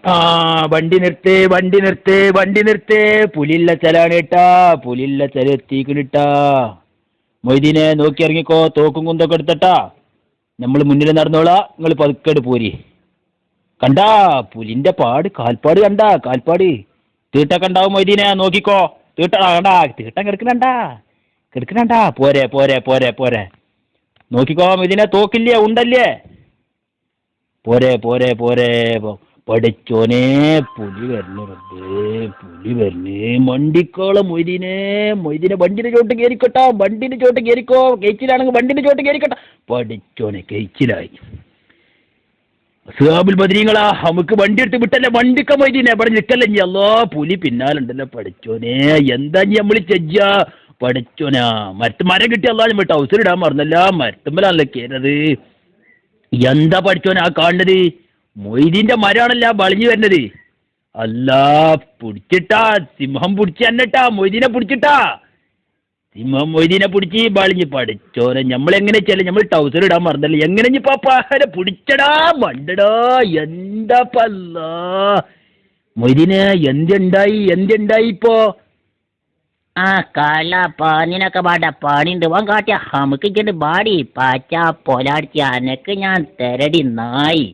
ആ വണ്ടി നിർത്തേ വണ്ടി നിർത്തേ വണ്ടി നിർത്തേ. പുലിയുള്ള സ്ഥലാണ് കേട്ടാ, പുലിയുള്ള സ്ഥലം എത്തിക്കണിട്ടാ. മൊയ്തീനെ നോക്കി ഇറങ്ങിക്കോ, തോക്കും കുന്തൊക്കെ എടുത്തട്ടാ. നമ്മൾ മുന്നിൽ നടന്നോളാ, നിങ്ങൾ പതുക്കേട് പോരി. കണ്ടാ പുലിന്റെ പാട്, കാൽപ്പാട് കണ്ടാ, കാൽപ്പാട്. തീട്ടൊക്കെ ഉണ്ടാവും മൊയ്തീനെ, നോക്കിക്കോ. തീട്ടടാ, കണ്ടാ തീട്ടം കിടക്കണണ്ടാ, കിടക്കണണ്ടാ. പോരെ പോരെ പോരെ പോരെ, നോക്കിക്കോ മൊയ്തീനെ. തോക്കില്ലേ, ഉണ്ടല്ലേ? പോരെ പോരെ പോരെ. പഠിച്ചോനെ, പുലി വരണേ റബ്ബേ, പുലി വരണേ. മണ്ടിക്കോളം മൊയ്തീനെ, മൊയ്തീനെ വണ്ടിന്റെ ചോട്ട് കയറിക്കോട്ടാ, വണ്ടിന്റെ ചോട്ട് കയറിക്കോ. കേച്ചിലാണെങ്കിൽ വണ്ടിന്റെ ചോട്ട് കയറിക്കോട്ടാ. പഠിച്ചോനെ കേച്ചിലായി. സുഹാബുൽ ബദരീങ്ങളാ, നമുക്ക് വണ്ടി എടുത്ത് വിട്ടല്ലേ, വണ്ടിക്ക മൊയ്തീനെ ഇവിടെ നിൽക്കല്ലേ ഇനി. അല്ലോ പുലി പിന്നാലുണ്ടല്ലോ. പഠിച്ചോനെ, എന്താ ഇനി നമ്മള് ചെജ്ജാ? പഠിച്ചോനാ, മരം കിട്ടിയല്ലോ. നമ്മൾ ടൗസറിടാൻ മറന്നല്ല, മരത്തുമ്പലാണല്ലോ കയറത്. എന്താ പഠിച്ചോനെ ആ കാണുന്നത്? മൊയ്തീന്റെ മരാണല്ല വളഞ്ഞു വരുന്നത്. അല്ലാ, പിടിച്ചിട്ടാ, സിംഹം പിടിച്ച് തന്നെട്ടാ, മൊയ്തീനെ പിടിച്ചിട്ടാ. സിംഹം മൊയ്തീനെ പിടിച്ച് വളഞ്ഞ്. പഠിച്ചോനെ, നമ്മളെങ്ങനെ ചെല്ല, നമ്മൾ ടൗസർ ഇടാൻ മറന്നല്ലേ. എങ്ങനെ ഇനിയിപ്പോ പാഹരെ പിടിച്ചടാ, മണ്ടടാ. എന്താ പല്ലാ മൊയ്തീനെ, എന്തുണ്ടായി, എന്തുണ്ടായി ഇപ്പോ? ആ കാല പാനിനൊക്കെ പാടാ, പാണിണ്ട് വാൻ കാട്ടിയ നമുക്ക് ഇങ്ങോട്ട് ബാടി പാച്ച പൊലാടിച്ച അനക്ക് ഞാൻ തെരടി നായി.